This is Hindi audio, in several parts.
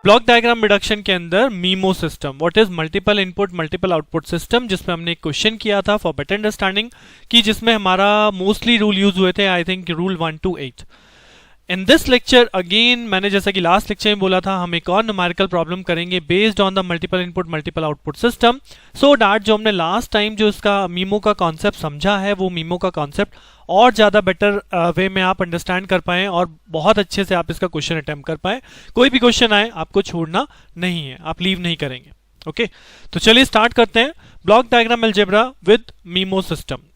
ब्लॉक डायग्राम रिडक्शन के अंदर memo system, what is multiple input multiple output system, जिसमें हमने एक क्वेश्चन किया था फॉर बेटर अंडरस्टैंडिंग, कि जिसमें हमारा मोस्टली रूल यूज हुए थे, I think rule 1 to 8। In this lecture again मैंने जैसा कि लास्ट लेक्चर में बोला था, हम एक और न्यूमेरिकल प्रॉब्लम करेंगे based on the multiple input multiple output system, so that जो हमने लास्ट टाइम जो इसका मीमो का कॉन्सेप्ट समझा है, वो मीमो का कॉन्सेप्ट और ज़्यादा बेटर वे में आप अंडरस्टैंड कर पाएँ और बहुत अच्छे से आप इसका क्वेश्चन अटेम्प्ट कर पाएँ। कोई भी क्वेश्चन आए आपको छोड़ना नहीं है, आप लीव नहीं करेंगे। ओके, तो चलिए स्टार्ट करते हैं block diagram algebra with MIMO system.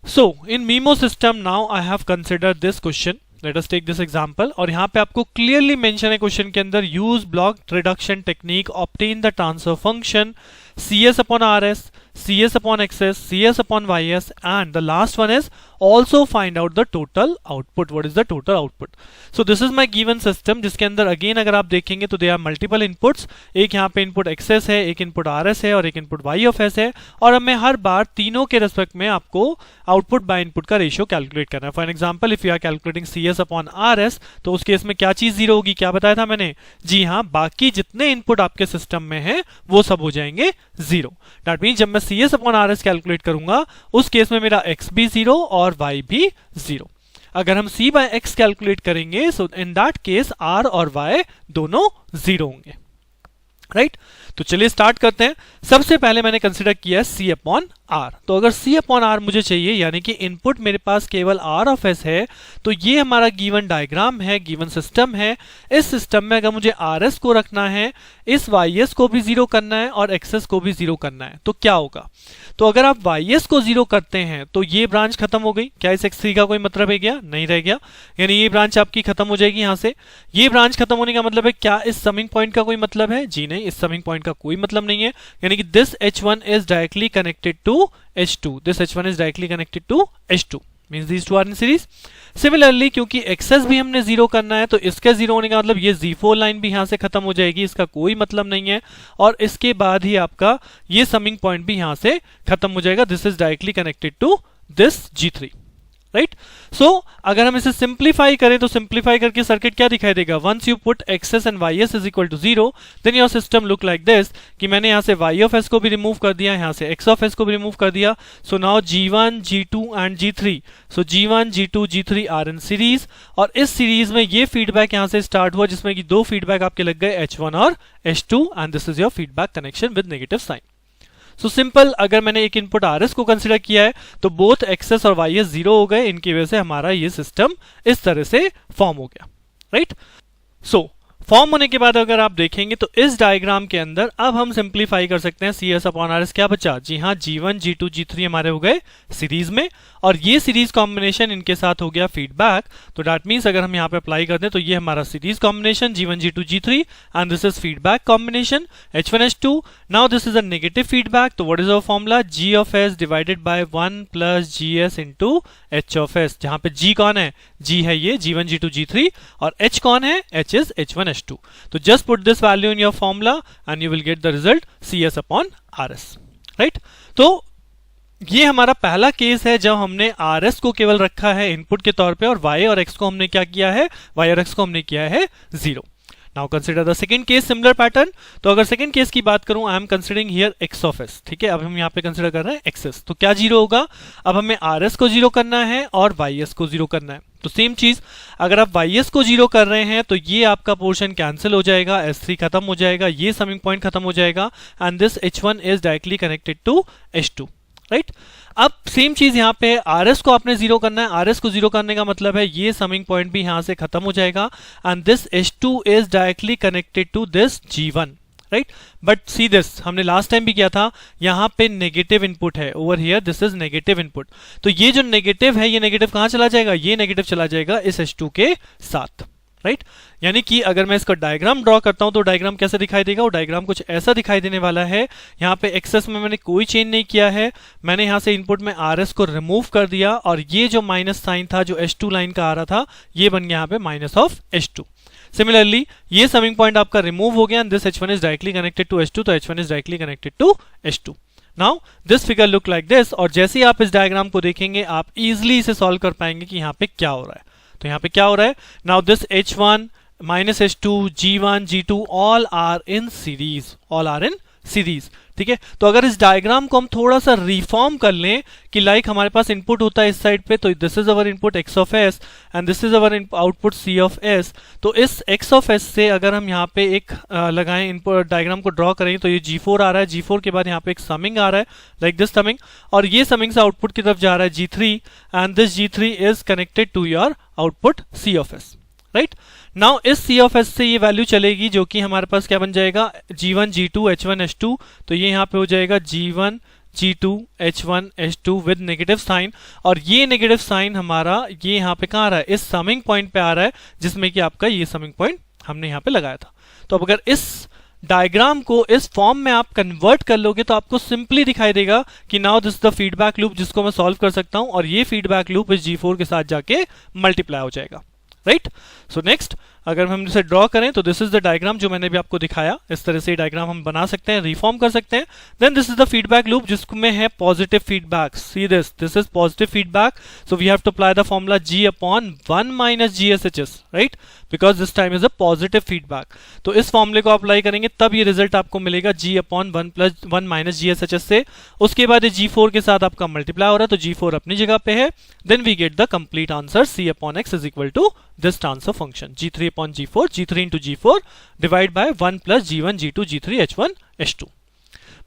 So in MIMO system now I have considered this question, let us take this example, और यहाँ पे आपको क्लियरली मेंशन है क्वेश्चन के अंदर, U's block reduction technique obtain the transfer function cs upon rs, cs upon xs, cs upon ys, and the last one is also find out the total output. What is the total output? So this is my given system, जिसके अंदर अगेन अगर आप देखेंगे तो दे आर मल्टीपल इनपुट्स, एक यहाँ पे इनपुट xs है, एक इनपुट rs है और एक इनपुट y of s है, और हमें हर बार तीनों के रेस्पेक्ट में आपको आउटपुट बाय इनपुट का रेशियो कैलकुलेट करना है। For example if you are calculating cs upon rs, तो उस केस में क्या चीज जीरो होगी, क्या बताया था मैंने, जी हाँ, बाकी जितने इनपुट आपके सिस्टम में है वो सब हो जाएंगे जीरो। दैट मीन जब मैं cs upon rs कैलकुलेट करूंगा उस केस में मेरा x भी जीरो और y भी जीरो। अगर हम c by x कैलकुलेट करेंगे सो इन दैट केस r और y दोनों जीरो होंगे, राइट। तो चलिए स्टार्ट करते हैं। सबसे पहले मैंने कंसिडर किया है c upon r, तो अगर c upon r मुझे चाहिए, यानी कि इनपुट मेरे पास केवल r of s है, तो ये हमारा गिवन डायग्राम है, गिवन सिस्टम है। इस सिस्टम में अगर मुझे rs को रखना है, इस ys को भी जीरो करना है और xs को भी जीरो करना है, तो क्या होगा, तो अगर आप ys को जीरो करते हैं तो ये ब्रांच खत्म हो गई, क्या इस x3 का कोई मतलब है क्या, नहीं रह गया, यानी ये ब्रांच आपकी खत्म हो जाएगी यहां से। ये ब्रांच खत्म होने का मतलब है क्या इस समिंग पॉइंट का कोई मतलब है, जी नहीं, इस समिंग पॉइंट का कोई मतलब नहीं है, यानी कि this h1 is directly connected to h2, this h1 is directly connected to h2, means these two are in series। Similarly क्योंकि एक्सेस भी हमने जीरो करना है, तो इसके जीरो होने का मतलब ये z4 लाइन भी यहां से खत्म हो जाएगी, इसका कोई मतलब नहीं है, और इसके बाद ही आपका ये समिंग पॉइंट भी यहां से खत्म हो जाएगा, this is directly connected to this g3, right. So अगर हम इसे सिंप्लीफाई करें तो सिंप्लीफाई करके सर्किट क्या दिखाई देगा, once you put XS and ys is equal to zero, then your system look like this, कि मैंने यहां से y of s को भी रिमूव कर दिया, यहां से x of s को भी रिमूव कर दिया, so now g1 g2 and g3, so g1 g2 g3 are in series, और इस सीरीज में ये फीडबैक यहां से स्टार्ट हुआ जिसमें कि दो फीडबैक आपके लग गए h1 और h2, and this is your feedback connection with negative sign. So simple, अगर मैंने एक इनपुट rs को कंसीडर किया है तो बोथ एक्सेस और ys जीरो हो गए, इनकी वजह से हमारा ये सिस्टम इस तरह से फॉर्म हो गया, राइट। सो फॉर्म होने के बाद अगर आप देखेंगे तो इस डायग्राम के अंदर अब हम सिंप्लीफाई कर सकते हैं, cs upon rs क्या बचा, जी हाँ, g1 g2 g3 हमारे हो गए सीरीज में, और ये सीरीज कॉम्बिनेशन इनके साथ हो गया फीडबैक, तो दैट मींस अगर हम यहाँ पे अप्लाई कर दें तो ये हमारा series combination g1 g2 g3 and this is feedback combination h1 h2। Now this is a negative feedback, तो what is our formula, g of s divided by 1 plus gs into h of s, जहां पे g कौन है, g है ये g1 g2 g3, और h कौन है, h इज h1 h2। तो just put this value in your formula and you will get the result cs upon rs, right. तो ये हमारा पहला केस है जब हमने rs को केवल रखा है इनपुट के तौर पे, और y और x को हमने क्या किया है, y और x को हमने किया है zero. Now consider the second case, similar pattern. तो अगर सेकंड केस की बात करूं, I am considering here x of s, ठीक है, अब हम यहाँ पे कंसिडर कर रहे हैं xs, तो क्या जीरो होगा, अब हमें rs को जीरो करना है और ys को जीरो करना है, तो सेम चीज, अगर आप ys को जीरो कर रहे हैं तो ये आपका पोर्शन कैंसिल हो जाएगा, s3 खत्म हो जाएगा, ये समिंग पॉइंट खत्म हो जाएगा, and this h1 is directly connected to h2, right. अब सेम चीज यहाँ पे rs को आपने जीरो करना है, rs को जीरो करने का मतलब है ये समिंग पॉइंट भी यहां से खत्म हो जाएगा, and this h2 is directly connected to this g1, right. But see this, हमने लास्ट टाइम भी किया था, यहाँ पे नेगेटिव इनपुट है, over here this is negative input, तो ये जो नेगेटिव है ये नेगेटिव कहां चला जाएगा, ये नेगेटिव चला जाएगा इस h2 के साथ, राइट। यानी कि अगर मैं इसका डायग्राम ड्रॉ करता हूं तो डायग्राम कैसा दिखाई देगा, वो डायग्राम कुछ ऐसा दिखाई देने वाला है। यहाँ पे एक्सेस में मैंने कोई चेंज नहीं किया है, मैंने यहाँ से इनपुट में rs को रिमूव कर दिया, और ये जो माइनस साइन था जो h2 लाइन का आ रहा था ये बन गया यहाँ पे माइनस ऑफ h2। सिमिलरली ये समिंग पॉइंट आपका रिमूव हो गया, and this h1 is directly connected to h2, तो h1 is directly connected to h2। Now this figure look like this, और जैसे ही आप इस डायग्राम को देखेंगे आप इजिली इसे सॉल्व कर पाएंगे कि यहाँ पे क्या हो रहा है। तो यहाँ पे क्या हो रहा है, now this h1 -h2, G1, G2 all are in series, all are in series. ठीक है, तो अगर इस डायग्राम को हम थोड़ा सा रिफॉर्म कर लें कि लाइक हमारे पास इनपुट होता है इस साइड पे, तो this is our input x of s and this is our output c of s। तो इस x ऑफ s से अगर हम यहाँ पे एक लगाएं, इनपुट डायग्राम को ड्रॉ करें, तो ये G4 आ रहा है, G4 के बाद यहाँ पे एक समिंग आ रहा है लाइक दिस समिंग, और ये समिंग से आउटपुट की तरफ जा रहा है G3 and this G3 is connected to your output c of s। Right, now इस C ऑफ S से ये वैल्यू चलेगी जो कि हमारे पास क्या बन जाएगा, G1 G2 H1 H2। तो ये यहाँ पे हो जाएगा G1 G2 H1 H2 with negative sign, और ये नेगेटिव साइन हमारा ये यहाँ पे कहाँ आ रहा है, इस समिंग पॉइंट पे आ रहा है, जिसमें कि आपका ये समिंग पॉइंट हमने यहाँ पे लगाया था। तो अब अगर इस डायग्राम को इस फॉर्म में आप कन्वर्ट कर लोगे तो आपको सिंपली दिखाई देगा कि now this the feedback loop जिसको मैं सॉल्व कर सकता हूं, और ये फीडबैक लूप इस G4 के साथ जाके मल्टीप्लाई हो जाएगा। राइट, सो नेक्स्ट अगर हम इसे ड्रॉ करें तो दिस इज द डायग्राम जो मैंने भी आपको दिखाया, इस तरह से डायग्राम हम बना सकते हैं, रिफॉर्म कर सकते हैं। Then this is the feedback loop जिसमें है positive feedback, see this is positive feedback, so we have to apply the formula G upon 1 minus GSHS, right, because this time is a positive feedback. तो इस फॉर्मूले को अप्लाई करेंगे तब ये रिजल्ट आपको मिलेगा G अपॉन 1 माइनस GSHS से। उसके बाद G4 के साथ आपका मल्टीप्लाई हो रहा है, तो G4 अपनी जगह पे है, then we get the complete answer C upon x is equal to this transfer function G3 upon G4, G3 into G4 divide by 1 plus G1 G2 G3 H1 H2।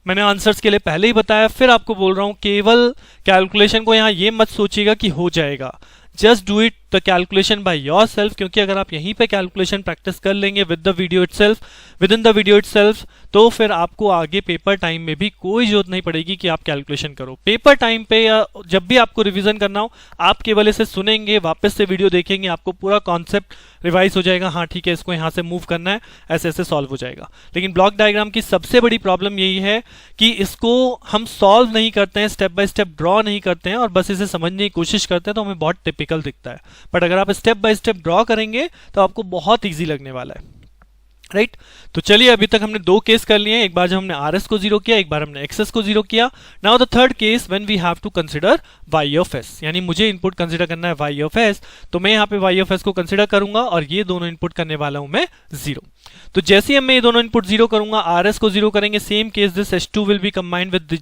मैंने आंसर्स के लिए पहले ही बताया, फिर आपको बोल रहा हूं केवल कैलकुलेशन को यहां ये मत सोचिएगा कि हो जाएगा, just do it the calculation by your self, क्योंकि अगर आप यहीं पे कैलकुलेशन प्रैक्टिस कर लेंगे with the video itself, with in the video itself, तो फिर आपको आगे पेपर टाइम में भी कोई जरूरत नहीं पड़ेगी कि आप कैलकुलेशन करो। पेपर टाइम पे या जब भी आपको रिवीजन करना हो, आप केवल इसे सुनेंगे, वापस से वीडियो देखेंगे, आपको पूरा कॉन्सेप्ट रिवाइज हो जाएगा, हाँ ठीक है इसको यहाँ से मूव करना है, ऐसे ऐसे सॉल्व हो जाएगा। लेकिन ब्लॉक डायग्राम की सबसे बड़ी प्रॉब्लम यही है कि इसको हम सॉल्व नहीं करते हैं, स्टेप बाय स्टेप ड्रॉ नहीं करते हैं, और बस इसे समझने की कोशिश करते हैं, तो हमें बहुत टिपिकल दिखता है। बट अगर आप स्टेप बाय स्टेप ड्रॉ करेंगे तो आपको बहुत इजी लगने वाला है। राइट, तो चलिए अभी तक हमने दो केस कर लिए हैं, एक बार जब हमने RS को जीरो किया, एक बार हमने XS को जीरो किया। Now the third case when we have to consider Y of S, यानी मुझे इनपुट कंसीडर करना है Y ऑफ S, तो मैं यहाँ पे Y ऑफ S को कंसीडर करूंगा और ये दोनों इनपुट करने वाला हूं मैं 0। तो जैसे ही मैं ये दोनों इनपुट 0 करूंगा, RS को 0 करेंगे, same case this H2 will be combined with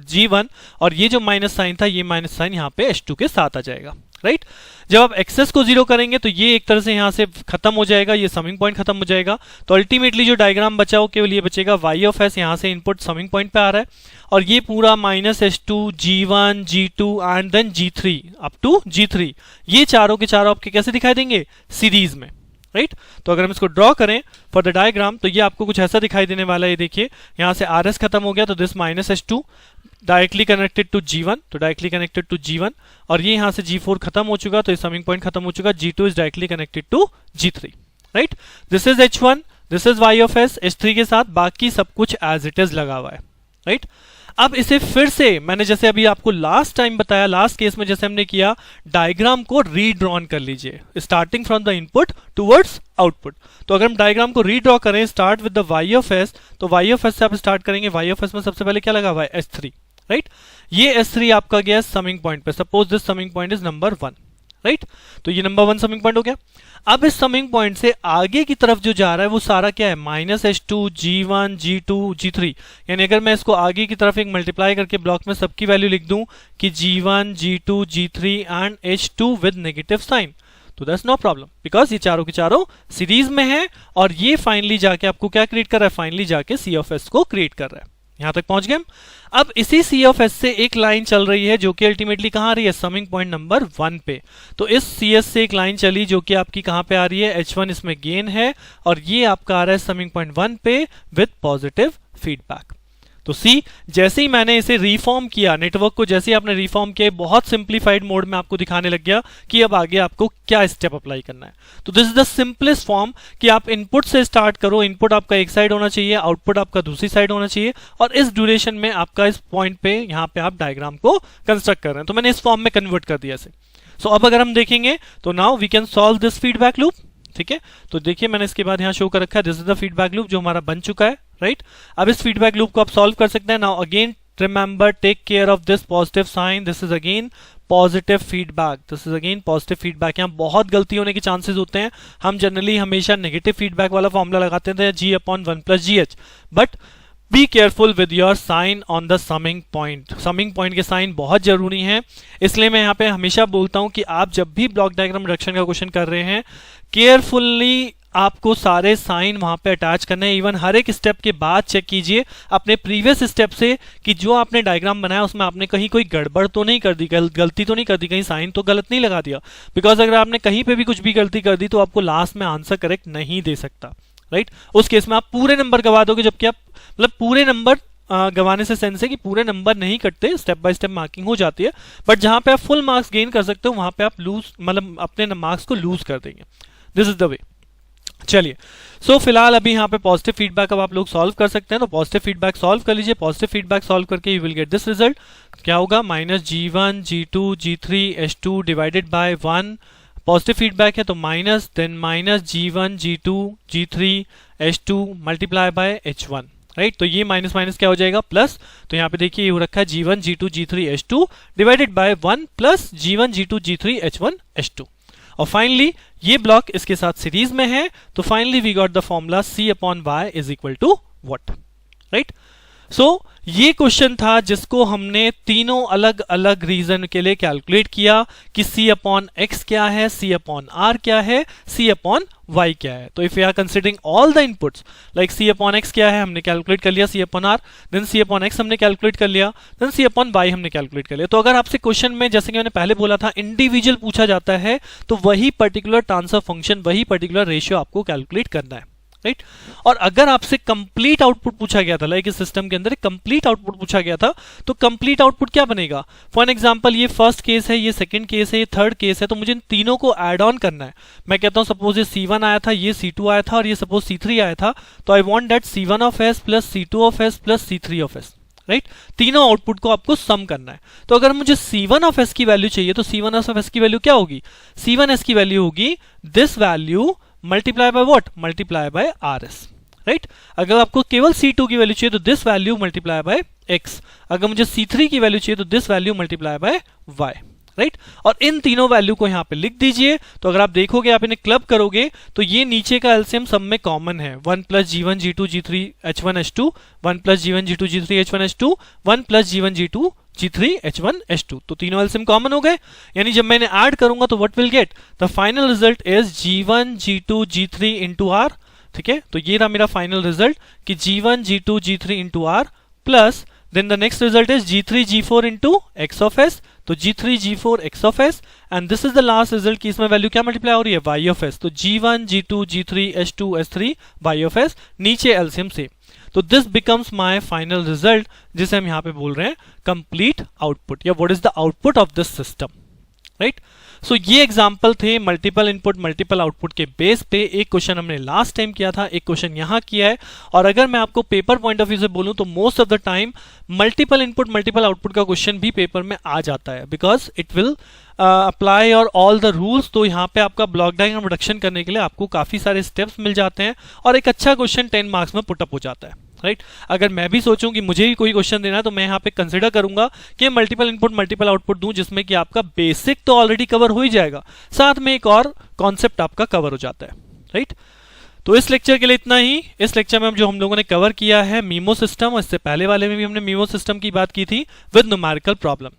G1, और ये जो माइनस साइन था ये माइनस साइन यहाँ पे H2 के साथ आ जाएगा। राइट, जब आप एक्सेस को 0 करेंगे तो ये एक तरह से यहां से खत्म हो जाएगा, ये समिंग पॉइंट खत्म हो जाएगा। तो अल्टीमेटली जो डायग्राम बचा हो केवल ये बचेगा, Y ऑफ S यहां से इनपुट समिंग पॉइंट पे आ रहा है, और ये पूरा minus H2 G1 G2 and then G3 up to G3, ये चारों के चारों आपके कैसे दिखाई देंगे, सीरीज में। राइट, तो अगर हम इसको ड्रॉ करें फॉर द डायग्राम तो ये आपको कुछ ऐसा दिखाई देने वाला है। ये देखिए यहां से RS खत्म हो गया, तो this minus H2 directly connected to G1, तो डायरेक्टली कनेक्टेड टू G1, और ये यहां से G4 खत्म हो चुका, तो ये समिंग पॉइंट खत्म हो चुका, G2 is directly connected to G3। Right, this is H1, this is Y of S, H3 के साथ बाकी सब कुछ एज इट इज लगा हुआ है। राइट, अब इसे फिर से मैंने जैसे अभी आपको लास्ट टाइम बताया, लास्ट केस में जैसे हमने किया, डायग्राम को रीड्रॉन कर लीजिए starting from the input towards output. तो अगर हम डायग्राम को रीड्रॉ करें, start with the Y of S, तो Y ऑफ S से आप स्टार्ट करेंगे। Y ऑफ S में सबसे पहले क्या लगा हुआ है, S3। राइट, ये S3 आपका गया समिंग पॉइंट पे, suppose this summing point is number 1। Right, तो ये नंबर 1 समिंग पॉइंट हो गया। अब इस समिंग पॉइंट से आगे की तरफ जो जा रहा है वो सारा क्या है, minus H2 G1 G2 G3, यानी अगर मैं इसको आगे की तरफ एक मल्टीप्लाई करके ब्लॉक में सबकी वैल्यू लिख दूं कि G1 G2 G3 and H2 with negative sign, तो दैट्स नो प्रॉब्लम, बिकॉज ये चारों के चारों सीरीज में है, और ये फाइनली जाके आपको क्या क्रिएट कर रहा है, फाइनली जाके C ऑफ S को क्रिएट कर रहा है। यहां तक पहुंच गए हम। अब इसी C ऑफ S से एक लाइन चल रही है जो कि अल्टीमेटली कहां आ रही है, समिंग पॉइंट नंबर 1 पे। तो इस CS से एक लाइन चली जो कि आपकी कहां पे आ रही है, H1 इसमें गेन है, और ये आपका आ रहा है समिंग पॉइंट 1 पे विद पॉजिटिव फीडबैक। तो सी, जैसे ही मैंने इसे रिफॉर्म किया, नेटवर्क को जैसे ही आपने रिफॉर्म किया, बहुत सिंप्लीफाइड मोड में आपको दिखाने लग गया कि अब आगे आपको क्या स्टेप अप्लाई करना है। तो this is the simplest form कि आप इनपुट से स्टार्ट करो, इनपुट आपका एक साइड होना चाहिए, आउटपुट आपका दूसरी साइड होना चाहिए, और इस ड्यूरेशन में आपका इस पॉइंट पे यहाँ पे आप डायग्राम को कंस्ट्रक्ट कर रहे हैं। तो मैंने इस फॉर्म में कन्वर्ट कर दिया इसे। सो अब अगर हम देखेंगे तो now we can solve this feedback loop. ठीक है, तो देखिए मैंने इसके बाद यहाँ शो कर रखा है, this is the feedback loop जो हमारा बन चुका है। राइट, अब इस फीडबैक लूप को आप सॉल्व कर सकते हैं। Now again remember, take care of this positive sign. This is again positive feedback. This is again positive feedback. यहाँ बहुत गलती होने के चांसेस होते हैं. हम जनरली हमेशा नेगेटिव फीडबैक वाला फॉर्मूला लगाते थे g/1+gh, but be careful with your sign on the summing point. Summing point के साइन बहुत जरूरी हैं, इसलिए मैं यहाँ पे हमेशा बोलता हूँ कि आप जब भी ब्लॉक डायग्राम रिडक्शन का क्वेश्चन कर रहे हैं, केयरफुली आपको सारे साइन वहां पे अटैच करने हैं. इवन हर एक स्टेप के बाद चेक कीजिए अपने प्रीवियस स्टेप से कि जो आपने डायग्राम बनाया उसमें आपने कहीं कोई गड़बड़ तो नहीं कर दी, गलती तो नहीं कर दी, कहीं साइन तो गलत नहीं लगा दिया. बिकॉज अगर आपने कहीं पे भी कुछ भी गलती कर दी तो आपको लास्ट में आंसर करेक्ट नहीं दे सकता. राइट, उस केस में आप पूरे नंबर गवा दोगे, जबकि आप मतलब पूरे नंबर गवाने से सेंस है कि पूरे नंबर नहीं कटते, स्टेप बाय स्टेप मार्किंग हो जाती है. बट जहां पे आप फुल मार्क्स गेन कर सकते हो वहां पे आप लूज मतलब अपने मार्क्स को लूज कर देंगे. This is the way. चलिए, सो फिलहाल अभी यहाँ पे पॉजिटिव फीडबैक अब आप लोग सॉल्व कर सकते हैं, तो पॉजिटिव फीडबैक सॉल्व कर लीजिए. पॉजिटिव फीडबैक सॉल्व करके you will get this result. क्या होगा? -g1 g2 g3 h2 divided by 1. Positive feedback है तो minus, then -g1 g2 g3 h2 multiply by h1. Right, तो ये माइनस माइनस क्या हो जाएगा? प्लस. तो यहाँ पे देखिए ये हो रखा है g1 g2 g3 h2 divided by 1 plus g1 g2 g3 h1 h2. और फाइनली ये ब्लॉक इसके साथ सीरीज में है, तो finally we got the formula c/y is equal to what. Right, so ये क्वेश्चन था जिसको हमने तीनों अलग अलग रीजन के लिए कैलकुलेट किया कि c/x क्या है, c/r क्या है, c/y क्या है. तो if you are considering all the inputs like c/x क्या है हमने कैलकुलेट कर लिया, c/r, देन c/x हमने कैलकुलेट कर लिया, देन c/y हमने कैलकुलेट कर लिया. तो अगर आपसे क्वेश्चन में जैसे कि मैंने पहले बोला था इंडिविजुअल पूछा जाता है तो वही पर्टिकुलर ट्रांसफर फंक्शन, वही पर्टिकुलर रेशियो आपको कैलकुलेट करना है. राइट, और अगर आपसे कंप्लीट आउटपुट पूछा गया था, लाइक इस सिस्टम के अंदर कंप्लीट आउटपुट पूछा गया था, तो कंप्लीट आउटपुट क्या बनेगा? फॉर एग्जांपल ये फर्स्ट केस है, ये सेकंड केस है, ये थर्ड केस है, तो मुझे इन तीनों को ऐड ऑन करना है. मैं कहता हूं सपोज ये C1 आया था, ये C2 आया था और ये सपोज C3 आया था, तो I want that C1 of S plus C2 of S plus C3 of S. Right, तीनों आउटपुट को आपको सम करना है. तो अगर मुझे C1 ऑफ S की वैल्यू चाहिए तो C1 ऑफ S की वैल्यू क्या होगी? C1 S की वैल्यू होगी this value multiply by what? Multiply by RS. Right, अगर आपको केवल C2 की वैल्यू चाहिए तो this value multiply by X. अगर मुझे C3 की वैल्यू चाहिए तो this value multiply by Y. Right, और इन तीनों वैल्यू को यहाँ पे लिख दीजिए. तो अगर आप देखोगे, आप इन्हें क्लब करोगे तो ये नीचे का एलसीएम सब में कॉमन है. 1 plus g1 g2 g3 h1 h2, 1 plus g1 g2 g3 h1 h2, 1 plus g1 g2 g3 h1 h2. तो तीनों एलसीएम कॉमन हो गए, यानी जब मैं इन्हें ऐड करूंगा तो what will get? The final result is g1 g2 g3 into r. ठीक है, तो ये रहा मेरा फाइनल रिजल्ट कि g1 g2 g3 into r plus then the next result is g3 g4 into x of s. तो g3 g4 x of s and this is the last result कि इसमें वैल्यू क्या मल्टीप्लाई हो रही है? y of s. तो g1 g2 g3 h2 s3 y of s नीचे एलसीएम से. तो this becomes my final result जिसे हम यहाँ पे बोल रहे हैं कंप्लीट आउटपुट या what is the output of this system. Right, so ये एग्जाम्पल थे मल्टीपल इनपुट मल्टीपल आउटपुट के बेस पे. एक क्वेश्चन हमने लास्ट टाइम किया था, एक क्वेश्चन यहाँ किया है. और अगर मैं आपको पेपर पॉइंट ऑफ व्यू से बोलूं तो most of the time multiple input multiple output का क्वेश्चन भी पेपर में आ जाता है, बिकॉज इट विल अप्लाई और ऑल द रूल्स. तो यहाँ पे आपका ब्लॉक डायग्राम रिडक्शन करने के लिए आपको काफी सारे स्टेप्स मिल जाते हैं और एक अच्छा क्वेश्चन 10 मार्क्स में पुटअप हो जाता है. राइट, अगर मैं भी सोचूं कि मुझे भी कोई क्वेश्चन देना है तो मैं यहाँ पे कंसिडर करूंगा कि मल्टीपल इनपुट मल्टीपल आउटपुट दूं जिसमें कि आपका बेसिक तो ऑलरेडी कवर हो ही जाएगा, साथ में एक और कॉन्सेप्ट आपका कवर हो जाता है. राइट, तो इस लेक्चर के लिए इतना ही. इस लेक्चर में जो हम लोगों ने कवर किया है मीमो सिस्टम, और इससे पहले वाले में भी हमने मीमो सिस्टम की बात की थी with numerical problem.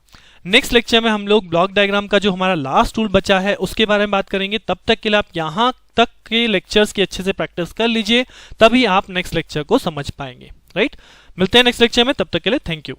Next lecture में हम लोग ब्लॉक डायग्राम का जो हमारा लास्ट टूल बचा है उसके बारे में बात करेंगे. तब तक के लिए आप यहाँ तक के लेक्चर्स की अच्छे से प्रैक्टिस कर लीजिए, तभी आप नेक्स्ट लेक्चर को समझ पाएंगे. राइट, मिलते हैं नेक्स्ट लेक्चर में, तब तक के लिए थैंक यू.